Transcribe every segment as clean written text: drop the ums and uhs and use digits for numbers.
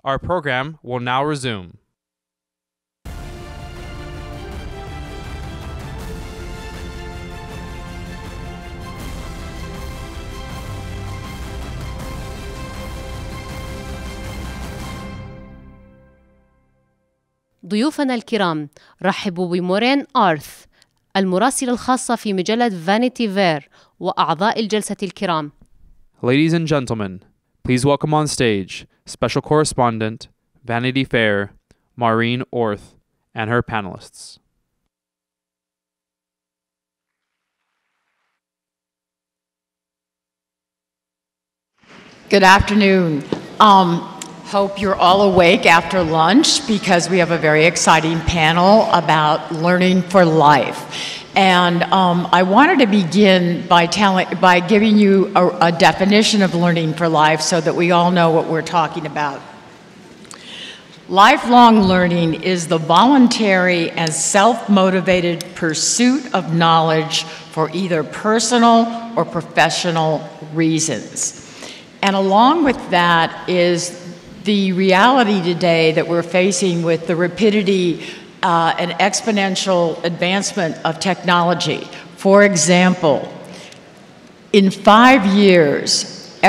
Our program will now resume. ضيوفنا الكرام، رحبوا بمورين آرث المراسلة الخاصة في مجلة فانيتي فير وأعضاء الجلسة الكرام. Ladies and gentlemen, please welcome on stage Special Correspondent, Vanity Fair, Maureen Orth, and her panelists. Good afternoon. Hope you're all awake after lunch because we have a very exciting panel about learning for life. And I wanted to begin by giving you a definition of learning for life so that we all know what we're talking about. Lifelong learning is the voluntary and self-motivated pursuit of knowledge for either personal or professional reasons. And along with that is the reality today that we're facing with the rapidity and exponential advancement of technology. For example, in 5 years,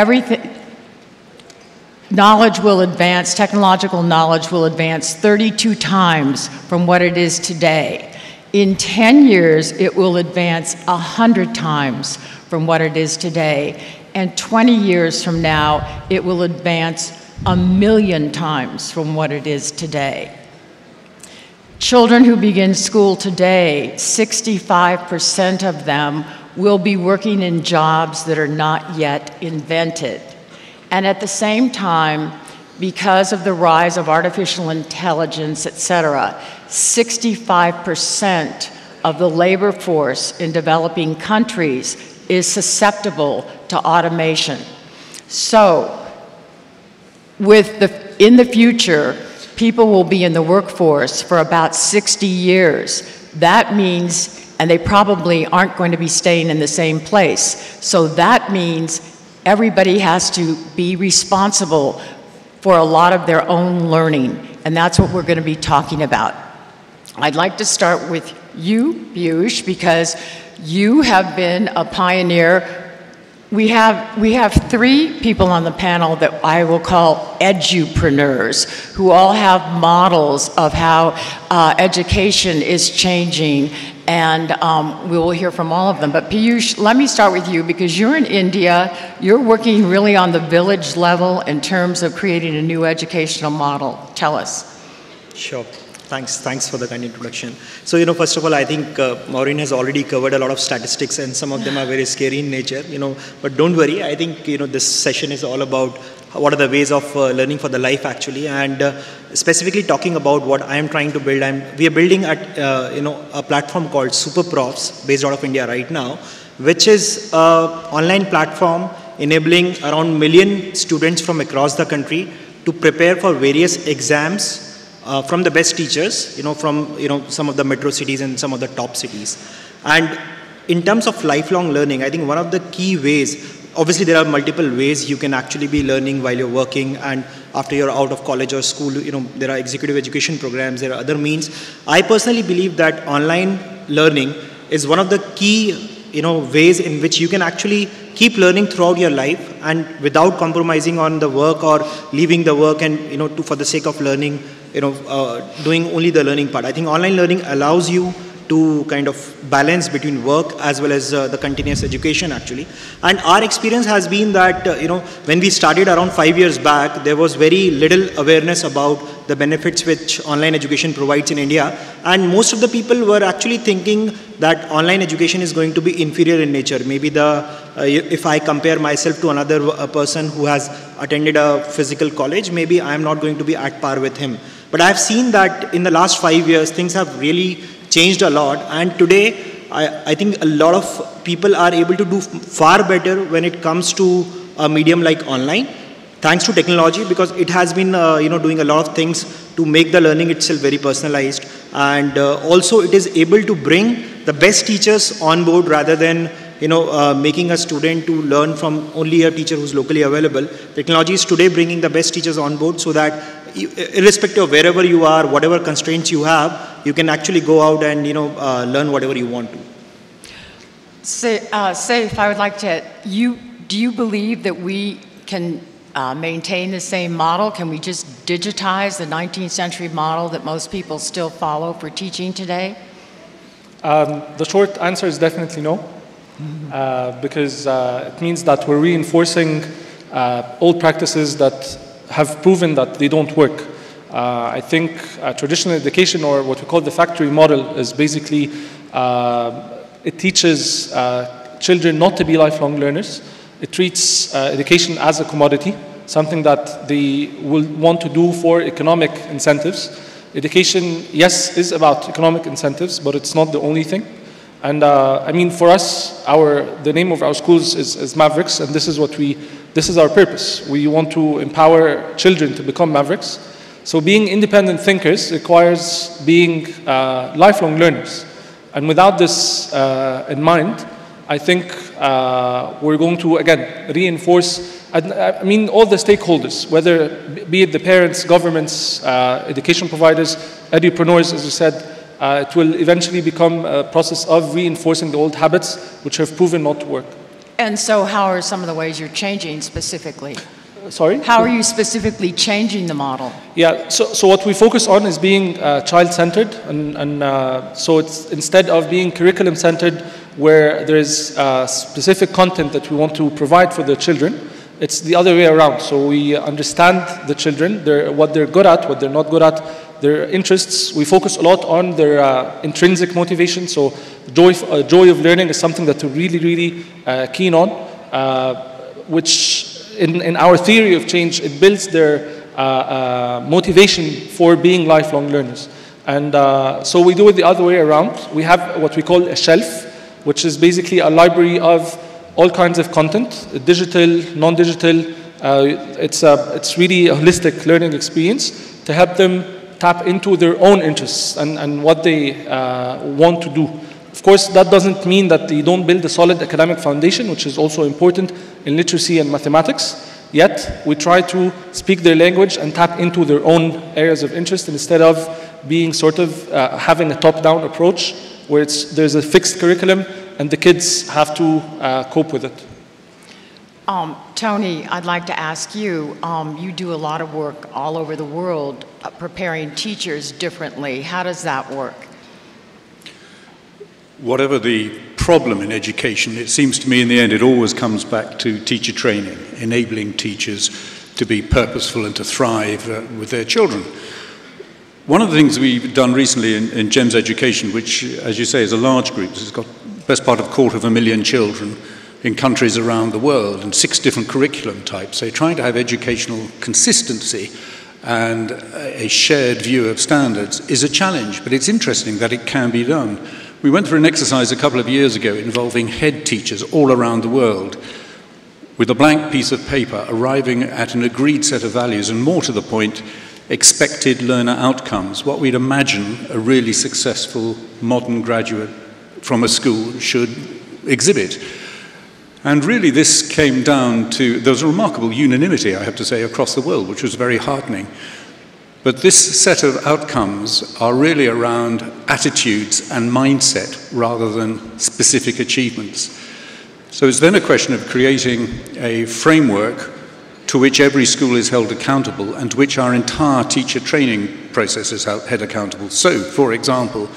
knowledge will advance, technological knowledge will advance 32 times from what it is today. In 10 years, it will advance 100 times from what it is today. And 20 years from now, it will advance 1,000,000 times from what it is today. Children who begin school today, 65% of them will be working in jobs that are not yet invented. And at the same time, because of the rise of artificial intelligence, et cetera, 65% of the labor force in developing countries is susceptible to automation. So, in the future, people will be in the workforce for about 60 years. That means, and they probably aren't going to be staying in the same place. So that means everybody has to be responsible for a lot of their own learning. And that's what we're going to be talking about. I'd like to start with you, Piyush, because you have been a pioneer. We have 3 people on the panel that I will call edupreneurs, who all have models of how education is changing, and we will hear from all of them. But Piyush, let me start with you, because you're in India. You're working really on the village level in terms of creating a new educational model. Tell us. Sure. Thanks for the kind introduction. So, first of all, I think Maureen has already covered a lot of statistics, and some of them are very scary in nature, but don't worry. I think, this session is all about what are the ways of learning for the life, actually, and specifically talking about what I am trying to build. We are building a platform called Super Profs, based out of India right now, which is an online platform enabling around 1 million students from across the country to prepare for various exams from the best teachers, from some of the metro cities and some of the top cities. And in terms of lifelong learning, I think one of the key ways, obviously there are multiple ways you can actually be learning while you're working and after you're out of college or school. There are executive education programs, there are other means. I personally believe that online learning is one of the key ways in which you can actually keep learning throughout your life and without compromising on the work or leaving the work and for the sake of learning, doing only the learning part. I think online learning allows you to kind of balance between work as well as the continuous education, actually. And our experience has been that, when we started around 5 years back, there was very little awareness about the benefits which online education provides in India. And most of the people were actually thinking that online education is going to be inferior in nature. Maybe if I compare myself to another person who has attended a physical college, maybe I am not going to be at par with him. But I've seen that in the last 5 years, things have really changed a lot. And today, I think a lot of people are able to do far better when it comes to a medium like online, thanks to technology, because it has been doing a lot of things to make the learning itself very personalized. And also it is able to bring the best teachers on board rather than making a student to learn from only a teacher who's locally available. Technology is today bringing the best teachers on board so that irrespective of wherever you are, whatever constraints you have, you can actually go out and learn whatever you want to. Saif, I would like to, do you believe that we can maintain the same model? Can we just digitize the 19th century model that most people still follow for teaching today? The short answer is definitely no, because it means that we're reinforcing old practices that have proven that they don't work. I think traditional education, or what we call the factory model, is basically, it teaches children not to be lifelong learners. It treats education as a commodity, something that they will want to do for economic incentives. Education, yes, is about economic incentives, but it's not the only thing. And I mean, for us, the name of our schools is Mavericks, and this is our purpose. We want to empower children to become Mavericks. So being independent thinkers requires being lifelong learners. And without this in mind, I think we're going to, again, reinforce, I mean, all the stakeholders, whether be it the parents, governments, education providers, edupreneurs, as you said, it will eventually become a process of reinforcing the old habits which have proven not to work. And so how are some of the ways you're changing specifically? Sorry? How are you specifically changing the model? Yeah, so what we focus on is being child-centered, and so it's instead of being curriculum-centered, where there is specific content that we want to provide for the children, it's the other way around. So we understand the children, what they're good at, what they're not good at, their interests. We focus a lot on their intrinsic motivation. So joy of learning is something that we're really, really keen on, which in our theory of change, it builds their motivation for being lifelong learners. And so we do it the other way around. We have what we call a shelf, which is basically a library of all kinds of content, digital, non-digital. It's really a holistic learning experience to help them tap into their own interests and what they want to do. Of course, that doesn't mean that they don't build a solid academic foundation, which is also important in literacy and mathematics. Yet, we try to speak their language and tap into their own areas of interest instead of being sort of having a top-down approach where there's a fixed curriculum and the kids have to cope with it. Tony, I'd like to ask you, you do a lot of work all over the world preparing teachers differently. How does that work? Whatever the problem in education, it seems to me in the end it always comes back to teacher training, enabling teachers to be purposeful and to thrive with their children. One of the things we've done recently in GEMS Education, which, as you say, is a large group, it's got the best part of 250,000 children in countries around the world and 6 different curriculum types. So trying to have educational consistency and a shared view of standards is a challenge, but it's interesting that it can be done. We went through an exercise a couple of years ago involving head teachers all around the world with a blank piece of paper arriving at an agreed set of values and, more to the point, expected learner outcomes, what we'd imagine a really successful modern graduate from a school should exhibit. And really this came down to, there was a remarkable unanimity, I have to say, across the world, which was very heartening. But this set of outcomes are really around attitudes and mindset rather than specific achievements. So it's then a question of creating a framework to which every school is held accountable and to which our entire teacher training process is held accountable. So, for example,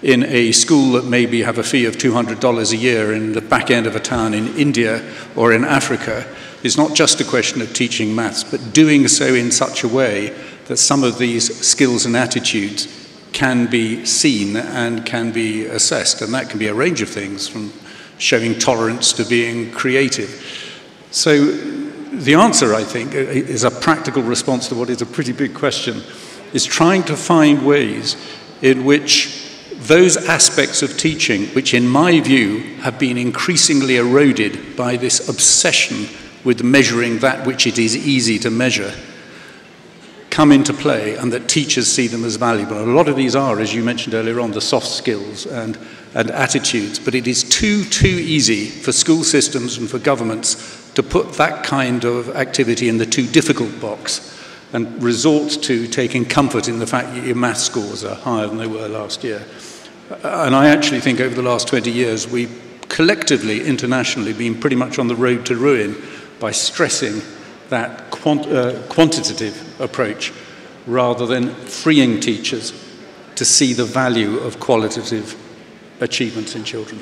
in a school that maybe have a fee of $200 a year in the back end of a town in India or in Africa, it's not just a question of teaching maths, but doing so in such a way that some of these skills and attitudes can be seen and can be assessed. And that can be a range of things, from showing tolerance to being creative. So the answer, I think, is a practical response to what is a pretty big question, is trying to find ways in which those aspects of teaching, which in my view have been increasingly eroded by this obsession with measuring that which it is easy to measure, come into play, and that teachers see them as valuable. And a lot of these are, as you mentioned earlier on, the soft skills and attitudes, but it is too easy for school systems and for governments to put that kind of activity in the too difficult box and resort to taking comfort in the fact that your math scores are higher than they were last year. And I actually think over the last 20 years, we've collectively, internationally, been pretty much on the road to ruin by stressing that quantitative approach rather than freeing teachers to see the value of qualitative achievements in children.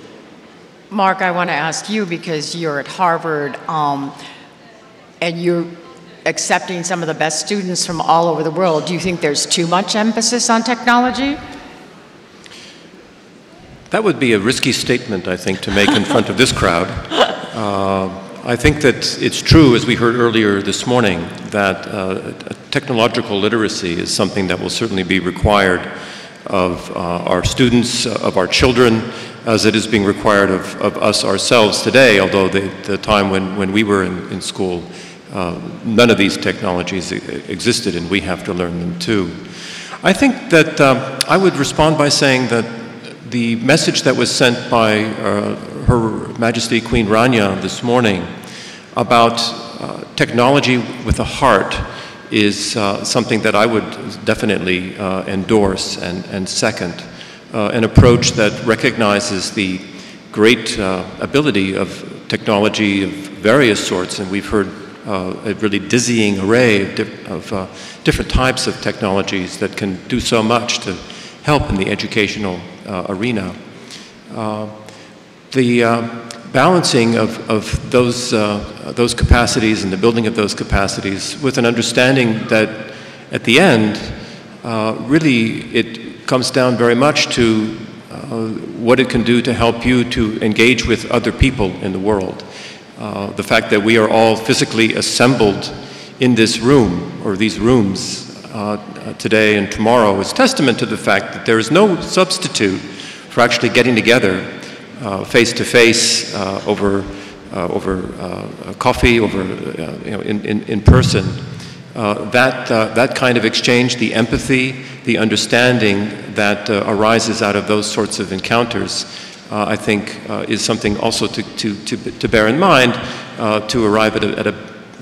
Mark, I want to ask you, because you're at Harvard and you're accepting some of the best students from all over the world, do you think there's too much emphasis on technology? That would be a risky statement, I think, to make in front of this crowd. I think that it's true, as we heard earlier this morning, that technological literacy is something that will certainly be required of our students, of our children, as it is being required of us ourselves today, although the time when we were in school, none of these technologies existed, and we have to learn them too. I think that I would respond by saying that the message that was sent by Her Majesty Queen Rania this morning about technology with a heart is something that I would definitely endorse and second. An approach that recognizes the great ability of technology of various sorts, and we've heard a really dizzying array of different types of technologies that can do so much to help in the educational arena. The balancing of those capacities and the building of those capacities with an understanding that at the end, really it comes down very much to what it can do to help you to engage with other people in the world. The fact that we are all physically assembled in this room, or these rooms, today and tomorrow is testament to the fact that there is no substitute for actually getting together face to face over coffee, in person. That kind of exchange, the empathy, the understanding that arises out of those sorts of encounters, I think is something also to bear in mind to arrive at a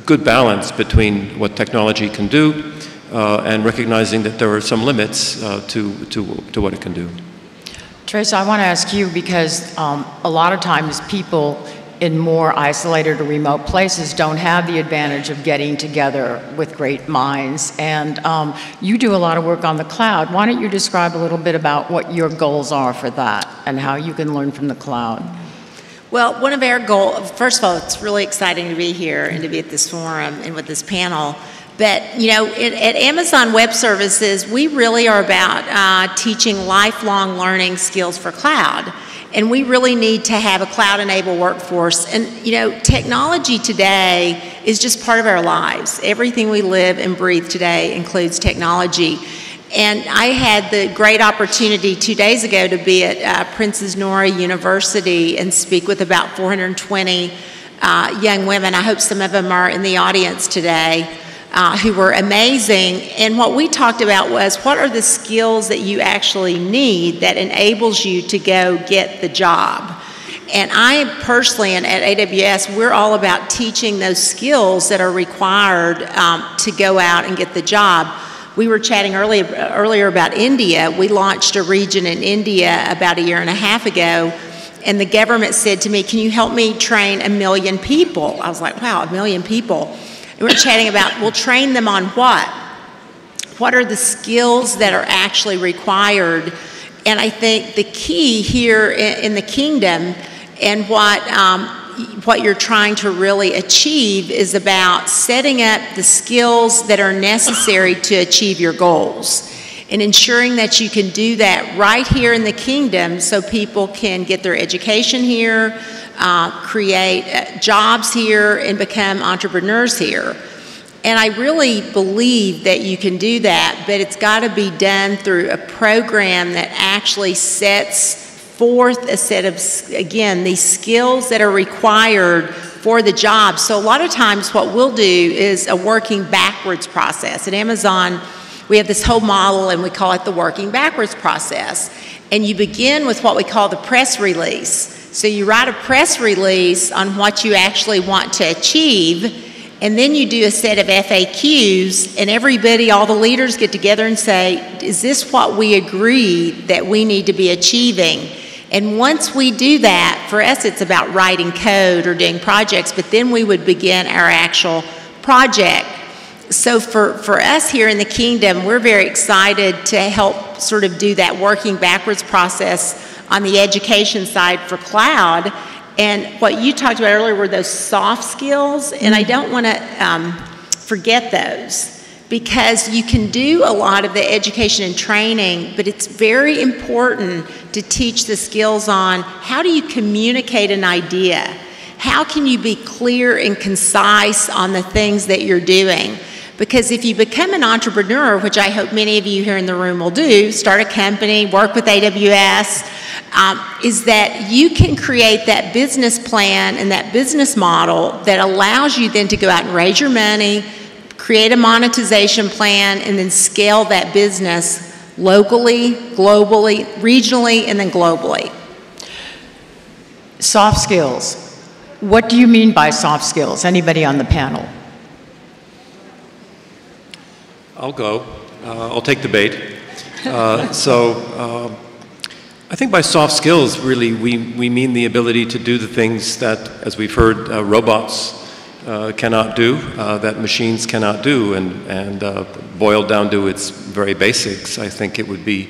good balance between what technology can do and recognizing that there are some limits to what it can do. Teresa, I want to ask you, because a lot of times people in more isolated or remote places don't have the advantage of getting together with great minds, and you do a lot of work on the cloud. Why don't you describe a little bit about what your goals are for that and how you can learn from the cloud? Well, one of our goals, first of all, it's really exciting to be here and to be at this forum and with this panel. But, you know, at Amazon Web Services, we really are about teaching lifelong learning skills for cloud. And we really need to have a cloud-enabled workforce. And, you know, technology today is just part of our lives. Everything we live and breathe today includes technology. And I had the great opportunity 2 days ago to be at Princess Nora University and speak with about 420 young women. I hope some of them are in the audience today. Who were amazing. And what we talked about was, what are the skills that you actually need that enables you to go get the job? And I personally, and at AWS, we're all about teaching those skills that are required to go out and get the job. We were chatting earlier about India. We launched a region in India about 1.5 years ago, and the government said to me, can you help me train 1 million people? I was like, wow, 1 million people. We're chatting about, we'll train them on what? What are the skills that are actually required? And I think the key here in the kingdom and what you're trying to really achieve is about setting up the skills that are necessary to achieve your goals and ensuring that you can do that right here in the kingdom so people can get their education here, create jobs here, and become entrepreneurs here. And I really believe that you can do that, but it's got to be done through a program that actually sets forth a set of, again, these skills that are required for the job. So a lot of times what we'll do is a working backwards process. At Amazon, we have this whole model, and we call it the working backwards process. And you begin with what we call the press release. So you write a press release on what you actually want to achieve, And then you do a set of FAQs, and everybody, all the leaders get together and say, is this what we agree that we need to be achieving? And once we do that, for us it's about writing code or doing projects, but then we would begin our actual project. So for us here in the Kingdom, we're very excited to help sort of do that working backwards process on the education side for cloud. And what you talked about earlier were those soft skills, and I don't want to forget those, because you can do a lot of the education and training, but it's very important to teach the skills on how do you communicate an idea? How can you be clear and concise on the things that you're doing? Because if you become an entrepreneur, which I hope many of you here in the room will do, start a company, work with AWS, is that you can create that business plan and that business model that allows you then to go out and raise your money, create a monetization plan, and then scale that business locally, globally, regionally, and then globally. Soft skills. What do you mean by soft skills? Anybody on the panel? I'll go. I'll take the bait. I think by soft skills, really, we mean the ability to do the things that, as we've heard, robots cannot do, that machines cannot do, and boiled down to its very basics, I think it would be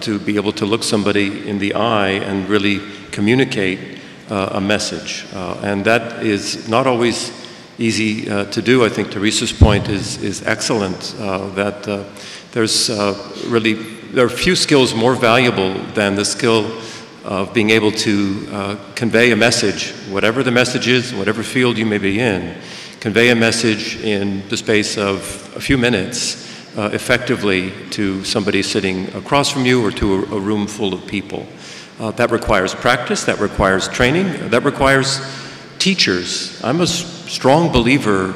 to be able to look somebody in the eye and really communicate a message. And that is not always easy to do. I think Teresa's point is excellent, that there are few skills more valuable than the skill of being able to convey a message, whatever the message is, whatever field you may be in, convey a message in the space of a few minutes effectively to somebody sitting across from you or to a room full of people. That requires practice, that requires training, that requires teachers. I'm a strong believer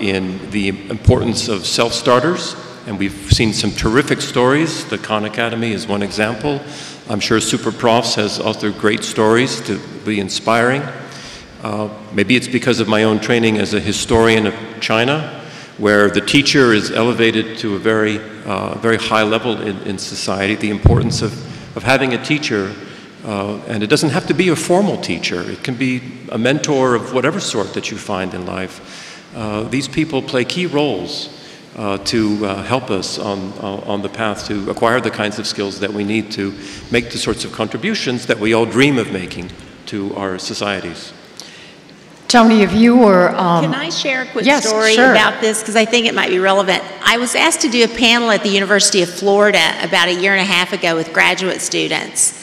in the importance of self-starters, and we've seen some terrific stories. The Khan Academy is one example. I'm sure Super Profs has authored great stories to be inspiring. Maybe it's because of my own training as a historian of China, where the teacher is elevated to a very high level in society. The importance of having a teacher, and it doesn't have to be a formal teacher. It can be a mentor of whatever sort that you find in life. These people play key roles to help us on the path to acquire the kinds of skills that we need to make the sorts of contributions that we all dream of making to our societies. Tony, if you were... Can I share a quick story sure. about this? Because I think it might be relevant. I was asked to do a panel at the University of Florida about a year and a half ago with graduate students.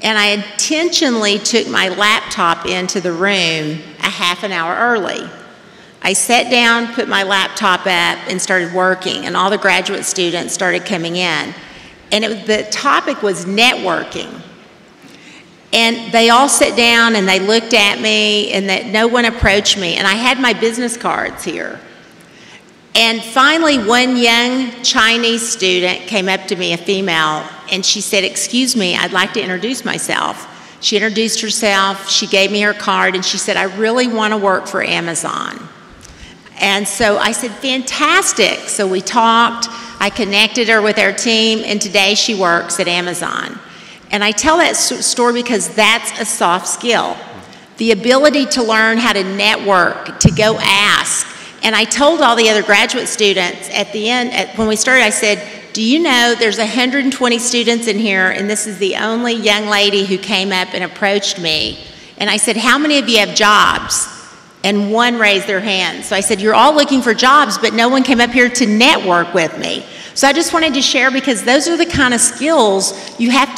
And I intentionally took my laptop into the room a half an hour early. I sat down, put my laptop up, and started working, and all the graduate students started coming in. And the topic was networking. And they all sat down and they looked at me, and that no one approached me, and I had my business cards here. And finally, one young Chinese student came up to me, a female, and she said, "Excuse me, I'd like to introduce myself." She introduced herself, she gave me her card, and she said, "I really want to work for Amazon." And so I said, "Fantastic." So we talked, I connected her with our team, and today she works at Amazon. And I tell that story because that's a soft skill. The ability to learn how to network, to go ask. And I told all the other graduate students at the end, when we started, I said, "Do you know there's 120 students in here, and this is the only young lady who came up and approached me." And I said, "How many of you have jobs?" And one raised their hand. So I said, "You're all looking for jobs, but no one came up here to network with me." So I just wanted to share, because those are the kind of skills you have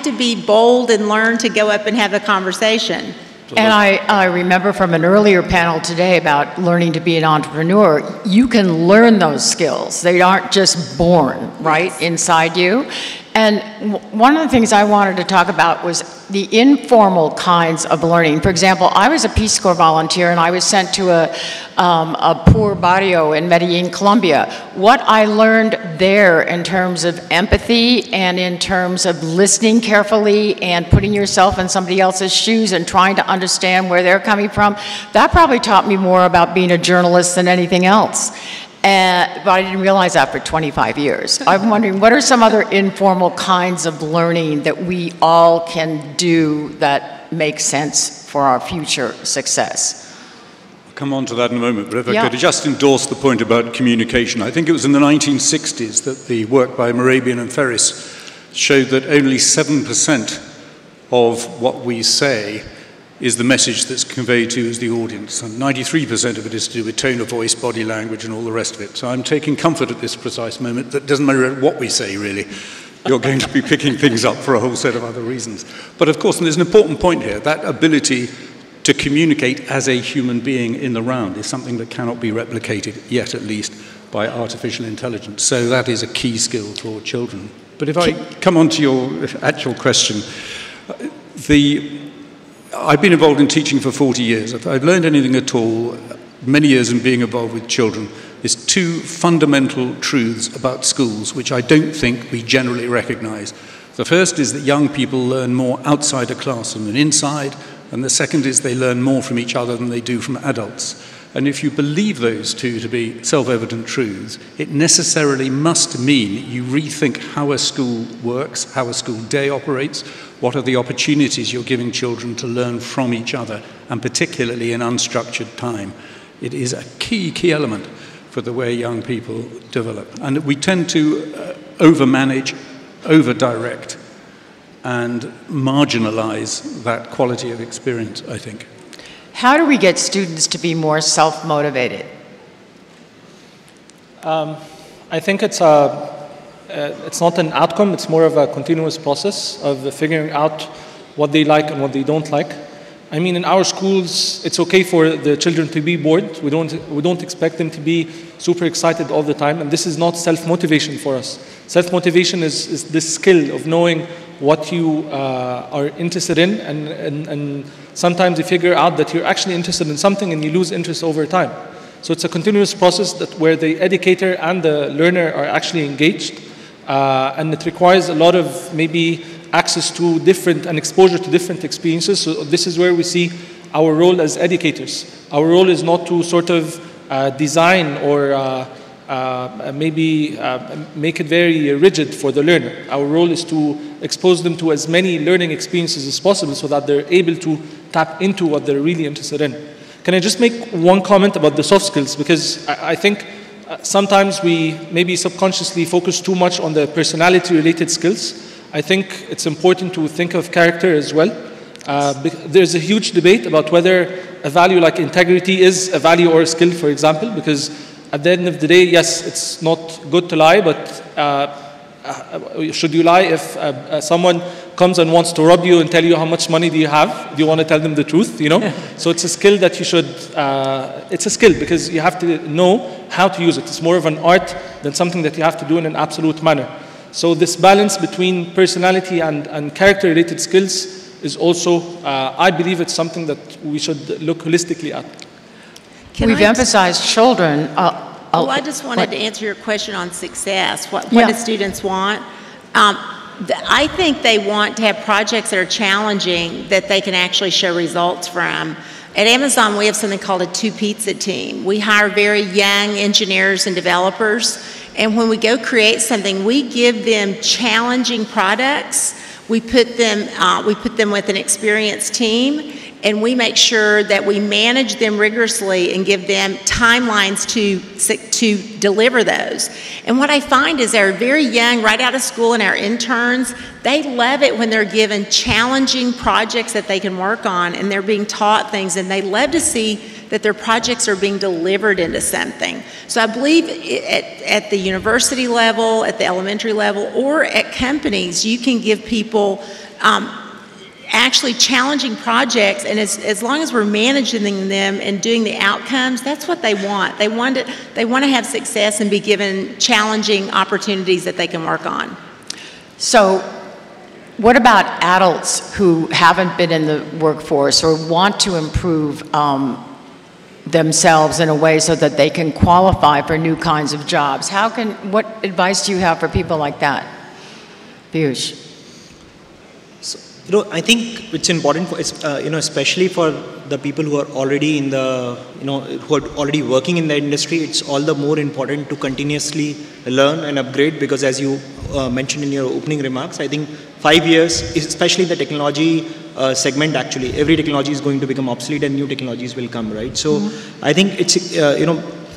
to be bold and learn to go up and have a conversation. And I remember from an earlier panel today about learning to be an entrepreneur, you can learn those skills. They aren't just born, right, inside you. And one of the things I wanted to talk about was the informal kinds of learning. For example, I was a Peace Corps volunteer and I was sent to a poor barrio in Medellin, Colombia. What I learned there in terms of empathy and in terms of listening carefully and putting yourself in somebody else's shoes and trying to understand where they're coming from, that probably taught me more about being a journalist than anything else. But I didn't realize that for 25 years. I'm wondering, what are some other informal kinds of learning that we all can do that make sense for our future success? I'll come on to that in a moment, but if I could just endorse the point about communication. I think it was in the 1960s that the work by Morabian and Ferris showed that only 7% of what we say is the message that's conveyed to as the audience. And 93% of it is to do with tone of voice, body language, and all the rest of it. So I'm taking comfort at this precise moment that it doesn't matter what we say, really. You're going to be picking things up for a whole set of other reasons. But of course, and there's an important point here, that ability to communicate as a human being in the round is something that cannot be replicated, yet at least, by artificial intelligence. So that is a key skill for children. But if I come on to your actual question, I've been involved in teaching for 40 years. If I've learned anything at all, many years in being involved with children, is two fundamental truths about schools, which I don't think we generally recognize. The first is that young people learn more outside a classroom than inside, and the second is they learn more from each other than they do from adults. And if you believe those two to be self-evident truths, it necessarily must mean you rethink how a school works, how a school day operates, what are the opportunities you're giving children to learn from each other, and particularly in unstructured time. It is a key element for the way young people develop. And we tend to over-manage, over-direct, and marginalize that quality of experience, I think. How do we get students to be more self-motivated? I think it's not an outcome, it's more of a continuous process of figuring out what they like and what they don't like. I mean, in our schools, it's okay for the children to be bored. We don't expect them to be super excited all the time, and this is not self-motivation for us. Self-motivation is this skill of knowing what you are interested in, and sometimes you figure out that you're actually interested in something and you lose interest over time. So it's a continuous process where the educator and the learner are actually engaged, and it requires a lot of maybe access to different and exposure to different experiences. So this is where we see our role as educators. Our role is not to sort of design or maybe make it very rigid for the learner. Our role is to expose them to as many learning experiences as possible so that they're able to tap into what they're really interested in. Can I just make one comment about the soft skills? Because I think sometimes we maybe subconsciously focus too much on the personality-related skills. I think it's important to think of character as well. There's a huge debate about whether a value like integrity is a value or a skill, for example, because at the end of the day, yes, it's not good to lie, but should you lie if someone comes and wants to rob you and tell you how much money do you have? Do you want to tell them the truth, you know? So it's a skill that you should, it's a skill because you have to know how to use it. It's more of an art than something that you have to do in an absolute manner. So this balance between personality and character-related skills is also, I believe it's something that we should look holistically at. We've emphasized children. Well, I just wanted to answer your question on success. What do students want? I think they want to have projects that are challenging that they can actually show results from. At Amazon, we have something called a two-pizza team. We hire very young engineers and developers, and when we go create something, we give them challenging products. We put them with an experienced team, and we make sure that we manage them rigorously and give them timelines to deliver those. And what I find is they're very young, right out of school, and our interns, they love it when they're given challenging projects that they can work on, and they're being taught things, and they love to see that their projects are being delivered into something. So I believe at the university level, at the elementary level, or at companies, you can give people actually challenging projects, and as long as we're managing them and doing the outcomes, that's what they want. They want to have success and be given challenging opportunities that they can work on. So what about adults who haven't been in the workforce or want to improve themselves in a way so that they can qualify for new kinds of jobs? What advice do you have for people like that? Piyush. So, I think it's important for, especially for the people who are already in the, who are already working in the industry, it's all the more important to continuously learn and upgrade, because as you mentioned in your opening remarks, I think 5 years, especially the technology segment, actually, every technology is going to become obsolete and new technologies will come, right? So I think it's,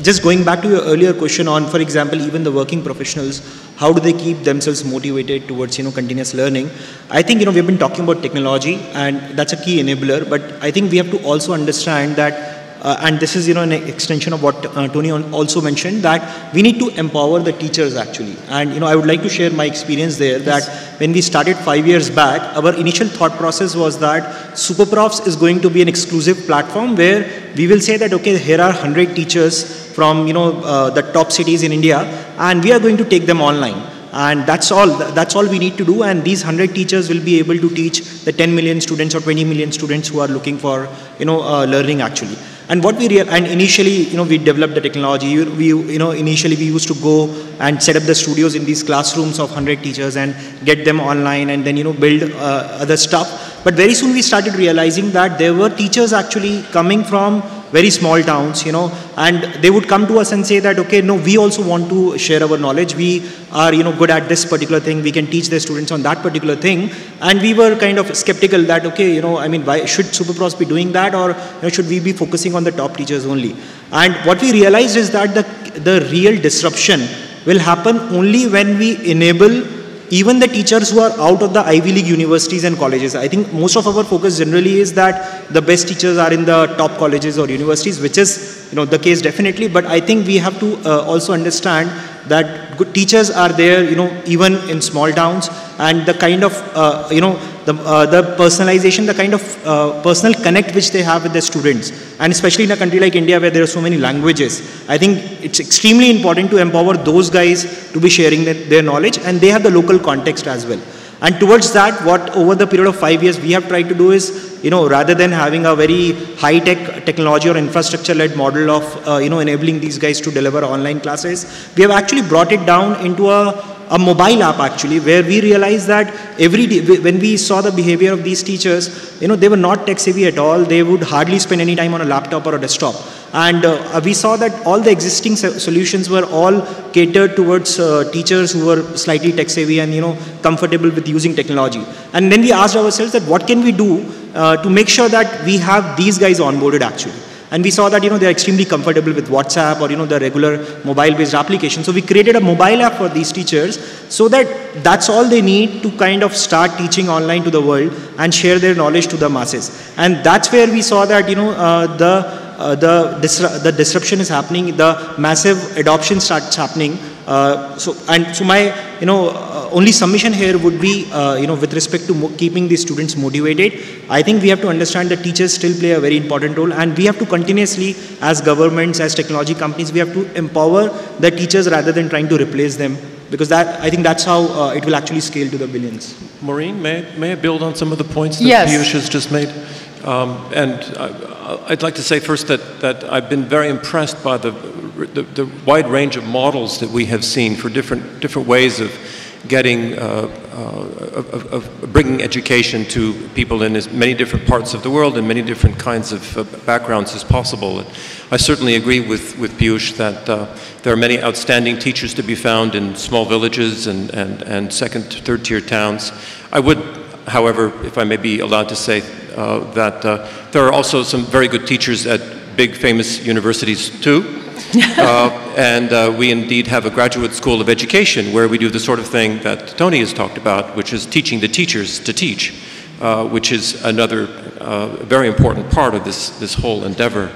just going back to your earlier question on, for example, even the working professionals, how do they keep themselves motivated towards, continuous learning? I think, we've been talking about technology and that's a key enabler, but I think we have to also understand that and this is, an extension of what Tony also mentioned, that we need to empower the teachers actually. And, I would like to share my experience there, that when we started 5 years back, our initial thought process was that Superprofs is going to be an exclusive platform where we will say that, okay, here are 100 teachers from, the top cities in India, and we are going to take them online. And that's all we need to do, and these 100 teachers will be able to teach the 10 million students or 20 million students who are looking for, learning actually. And what and initially, we developed the technology. Initially we used to go and set up the studios in these classrooms of 100 teachers and get them online, and then, build other stuff. But very soon we started realizing that there were teachers actually coming from very small towns, and they would come to us and say that, okay, no, we also want to share our knowledge. We are, good at this particular thing. We can teach the students on that particular thing. And we were kind of skeptical that, okay, why should Superpros be doing that, or should we be focusing on the top teachers only? And what we realized is that the real disruption will happen only when we enable even the teachers who are out of the Ivy League universities and colleges. I think most of our focus generally is that the best teachers are in the top colleges or universities, which is the case definitely, but I think we have to also understand that good teachers are there, even in small towns, and the kind of, the personalization, the kind of personal connect which they have with their students, and especially in a country like India where there are so many languages, I think it's extremely important to empower those guys to be sharing their knowledge, and they have the local context as well. And towards that, what over the period of 5 years we have tried to do is, rather than having a very high-tech technology or infrastructure-led model of, enabling these guys to deliver online classes, we have actually brought it down into a mobile app actually, where we realized that every day, when we saw the behavior of these teachers, they were not tech-savvy at all. They would hardly spend any time on a laptop or a desktop. And we saw that all the existing solutions were all catered towards teachers who were slightly tech-savvy and, comfortable with using technology. And then we asked ourselves that what can we do to make sure that we have these guys onboarded actually. And we saw that, they're extremely comfortable with WhatsApp or, the regular mobile-based application. So we created a mobile app for these teachers so that that's all they need to kind of start teaching online to the world and share their knowledge to the masses. And that's where we saw that, the disruption is happening, the massive adoption starts happening. So my, only submission here would be, with respect to keeping these students motivated, I think we have to understand that teachers still play a very important role, and we have to continuously, as governments, as technology companies, we have to empower the teachers rather than trying to replace them, because I think that's how it will actually scale to the billions. Maureen, may I build on some of the points that Piyush has just made? I'd like to say first that I've been very impressed by the wide range of models that we have seen for different ways of getting, of bringing education to people in as many different parts of the world and many different kinds of backgrounds as possible. And I certainly agree with Piyush that there are many outstanding teachers to be found in small villages and second, third tier towns. I would, however, if I may be allowed to say, that there are also some very good teachers at big famous universities too. And we indeed have a graduate school of education where we do the sort of thing that Tony has talked about, which is teaching the teachers to teach, which is another very important part of this whole endeavor.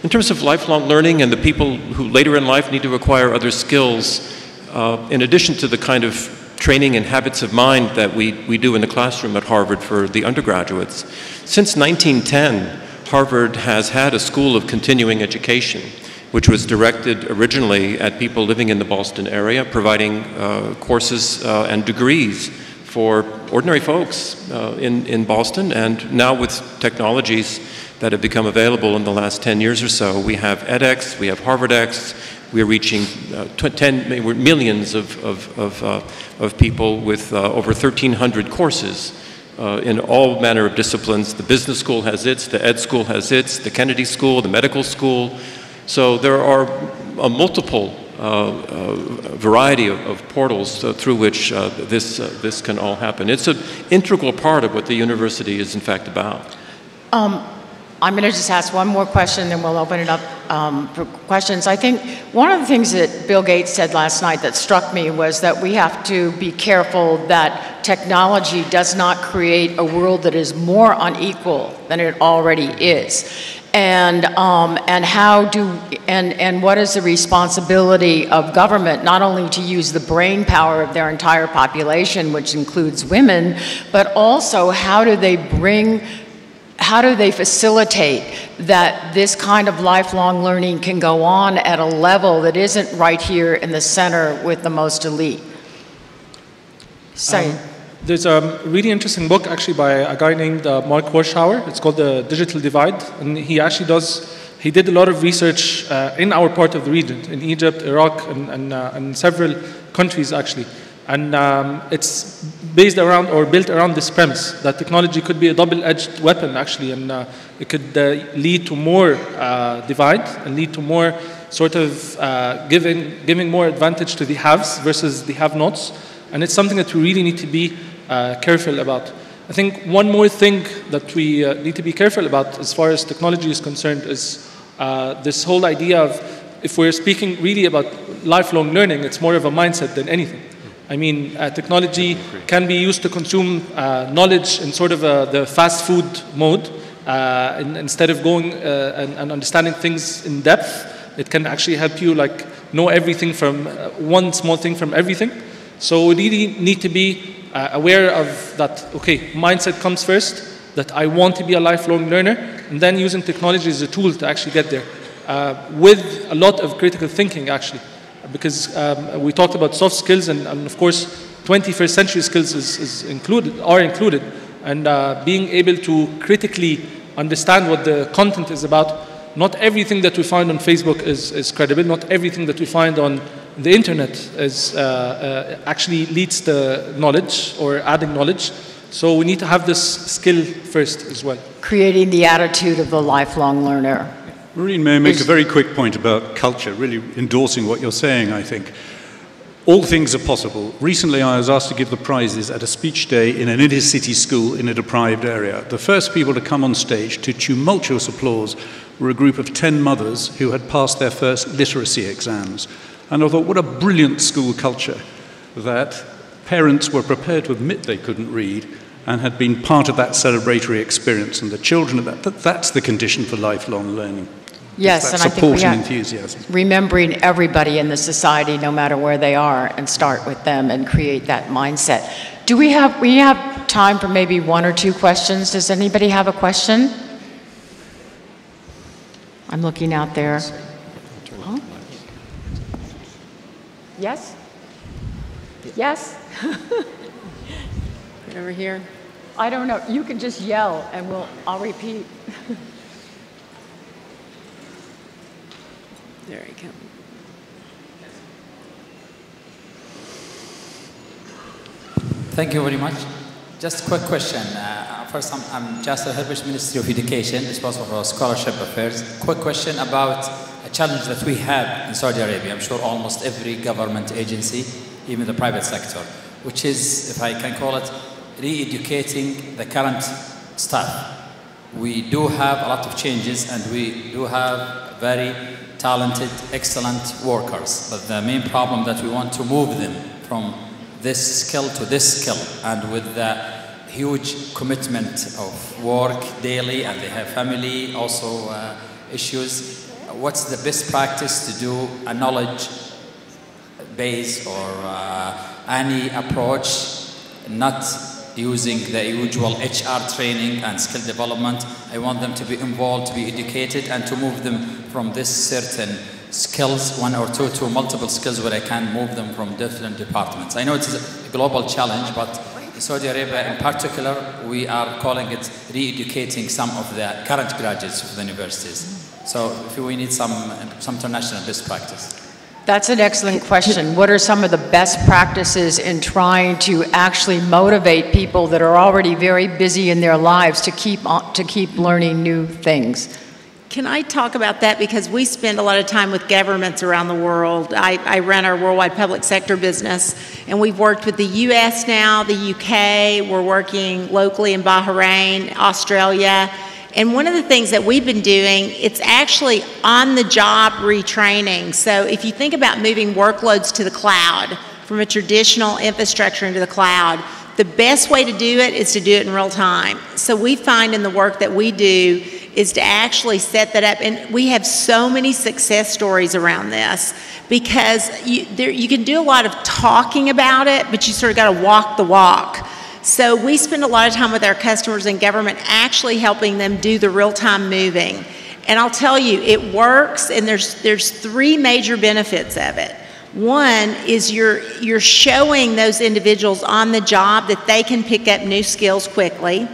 In terms of lifelong learning and the people who later in life need to acquire other skills, in addition to the kind of training and habits of mind that we do in the classroom at Harvard for the undergraduates, since 1910, Harvard has had a school of continuing education. which was directed originally at people living in the Boston area, providing courses and degrees for ordinary folks in Boston. And now with technologies that have become available in the last 10 years or so, we have edX, we have HarvardX, we're reaching millions of people with over 1,300 courses in all manner of disciplines. The business school has its, the ed school has its, the Kennedy School, the medical school. So there are a multiple variety of portals through which this can all happen. It's an integral part of what the university is in fact about. I'm going to just ask one more question, then we'll open it up for questions. I think one of the things that Bill Gates said last night that struck me was that we have to be careful that technology does not create a world that is more unequal than it already is. And what is the responsibility of government, not only to use the brain power of their entire population, which includes women, but also how do they facilitate that this kind of lifelong learning can go on at a level that isn't right here in the center with the most elite? There's a really interesting book actually by a guy named Mark Warshauer. It's called The Digital Divide. And he did a lot of research in our part of the region, in Egypt, Iraq, and several countries actually. And it's based around or built around this premise that technology could be a double-edged weapon actually, and it could lead to more divide and lead to more sort of giving more advantage to the haves versus the have-nots. And it's something that we really need to be careful about. I think one more thing that we need to be careful about as far as technology is concerned is this whole idea of, if we're speaking really about lifelong learning, it's more of a mindset than anything. I mean, technology can be used to consume knowledge in sort of the fast food mode. Instead of going and understanding things in depth, it can actually help you like know everything from one small thing from everything. So we really need to be aware of that, okay, mindset comes first, that I want to be a lifelong learner, and then using technology as a tool to actually get there. With a lot of critical thinking actually. Because we talked about soft skills, and of course 21st century skills are included, and being able to critically understand what the content is about. Not everything that we find on Facebook is credible. Not everything that we find on the internet is actually leads to knowledge or adding knowledge. So we need to have this skill first as well. Creating the attitude of the lifelong learner. Maureen, may I make a very quick point about culture, really endorsing what you're saying, I think. All things are possible. Recently, I was asked to give the prizes at a speech day in an inner-city school in a deprived area. The first people to come on stage to tumultuous applause were a group of 10 mothers who had passed their first literacy exams. And I thought, what a brilliant school culture that parents were prepared to admit they couldn't read and had been part of that celebratory experience. And the children of that's the condition for lifelong learning. Yes, and I think we have enthusiasm. Remembering everybody in the society, no matter where they are, and start with them and create that mindset. Do we have time for maybe one or two questions? Does anybody have a question? I'm looking out there. Huh? Yes? Yes? Right over here. I don't know. You can just yell, and I'll repeat. There you go. Thank you very much. Just a quick question. First, I'm Jasser Herbish, Ministry of Education, responsible for scholarship affairs. Quick question about a challenge that we have in Saudi Arabia. I'm sure almost every government agency, even the private sector, which is, if I can call it, re-educating the current staff. We do have a lot of changes, and we do have very talented, excellent workers. But the main problem that we want to move them from this skill to this skill, and with the huge commitment of work daily, and they have family also issues. What's the best practice to do a knowledge base or any approach, not using the usual HR training and skill development? I want them to be involved, to be educated, and to move them from this certain skills, one or two to multiple skills where I can move them from different departments. I know it's a global challenge, but in Saudi Arabia in particular, we are calling it re-educating some of the current graduates of the universities. So if we need some international best practice. That's an excellent question. What are some of the best practices in trying to actually motivate people that are already very busy in their lives to keep learning new things? Can I talk about that? Because we spend a lot of time with governments around the world. I run our worldwide public sector business, and we've worked with the US now, the UK, we're working locally in Bahrain, Australia. And one of the things that we've been doing, it's actually on-the-job retraining. So if you think about moving workloads to the cloud, from a traditional infrastructure into the cloud, the best way to do it is to do it in real time. So we find in the work that we do is to actually set that up. And we have so many success stories around this because you can do a lot of talking about it, but you sort of got to walk the walk. So we spend a lot of time with our customers in government actually helping them do the real-time moving. And I'll tell you, it works, and there's three major benefits of it. One is you're showing those individuals on the job that they can pick up new skills quickly.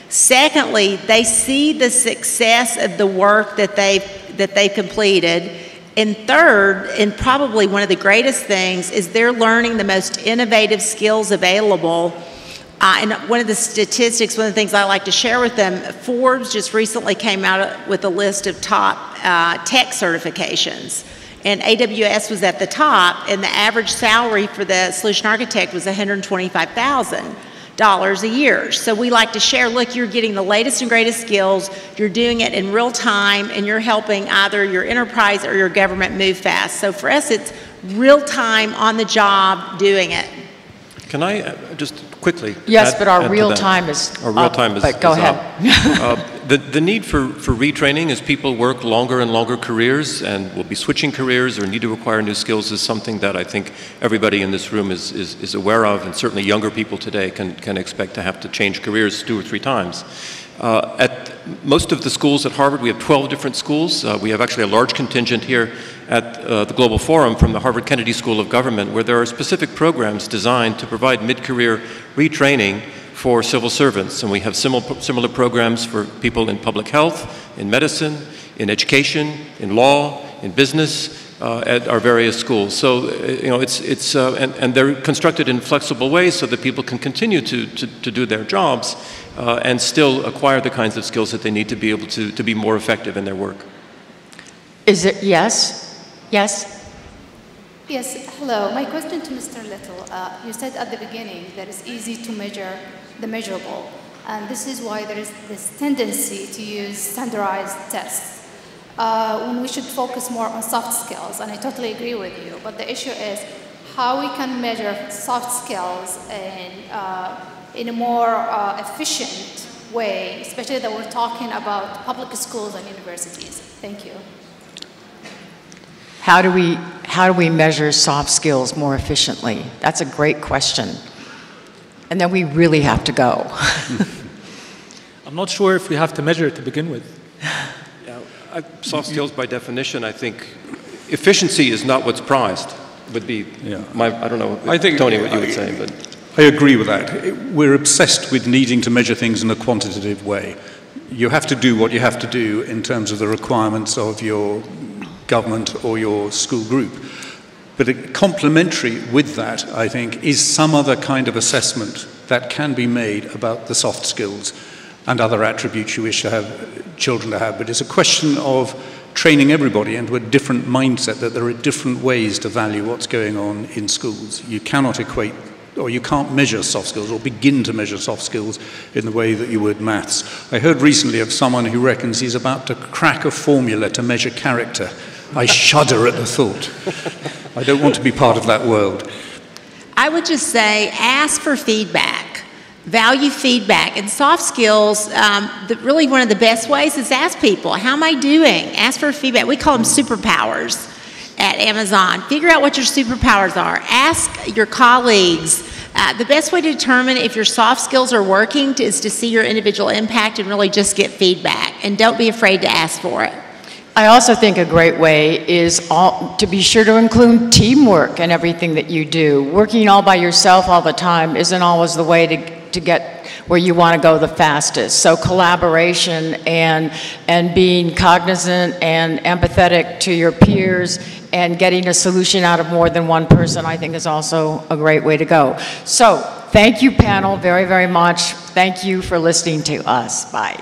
Secondly, they see the success of the work that they've completed. And third, and probably one of the greatest things, is they're learning the most innovative skills available. And one of the statistics, one of the things I like to share with them, Forbes just recently came out with a list of top tech certifications. And AWS was at the top, and the average salary for the solution architect was $125,000 a year. So we like to share, look, you're getting the latest and greatest skills, you're doing it in real time, and you're helping either your enterprise or your government move fast. So for us, it's real time, on the job, doing it. Can I just quickly Yes, but our real time is Our real time is but go ahead. The need for retraining as people work longer and longer careers and will be switching careers or need to acquire new skills is something that I think everybody in this room is aware of, and certainly younger people today can expect to have to change careers 2 or 3 times. At most of the schools at Harvard, we have 12 different schools. We have actually a large contingent here at the Global Forum from the Harvard Kennedy School of Government, where there are specific programs designed to provide mid-career retraining for civil servants. And we have similar programs for people in public health, in medicine, in education, in law, in business, at our various schools. So, and they're constructed in flexible ways so that people can continue to do their jobs and still acquire the kinds of skills that they need to be able to be more effective in their work. Is it, yes? Yes? Yes, hello. My question to Mr. Little, you said at the beginning that it's easy to measure the measurable, and this is why there is this tendency to use standardized tests when we should focus more on soft skills, and I totally agree with you, but the issue is how we can measure soft skills in a more efficient way, especially that we're talking about public schools and universities. Thank you. How do we measure soft skills more efficiently? That's a great question. And then we really have to go. I'm not sure if we have to measure it to begin with. Soft skills, by definition, I think efficiency is not what's prized. Would be I don't know, I think, Tony, what you would say, but I agree with that. We're obsessed with needing to measure things in a quantitative way. You have to do what you have to do in terms of the requirements of your government or your school group. But complementary with that, I think, is some other kind of assessment that can be made about the soft skills and other attributes you wish to have children to have. But it's a question of training everybody into a different mindset, that there are different ways to value what's going on in schools. You cannot equate, or you can't measure soft skills or begin to measure soft skills in the way that you would maths. I heard recently of someone who reckons he's about to crack a formula to measure character. I shudder at the thought. I don't want to be part of that world. I would just say, ask for feedback, value feedback. And soft skills, really one of the best ways is ask people, how am I doing? Ask for feedback. We call them superpowers at Amazon. Figure out what your superpowers are. Ask your colleagues. The best way to determine if your soft skills are working is to see your individual impact and really just get feedback. And don't be afraid to ask for it. I also think a great way is to be sure to include teamwork in everything that you do. Working all by yourself all the time isn't always the way to get where you want to go the fastest. So collaboration and being cognizant and empathetic to your peers and getting a solution out of more than one person, I think is also a great way to go. So thank you, panel, very, very much. Thank you for listening to us. Bye.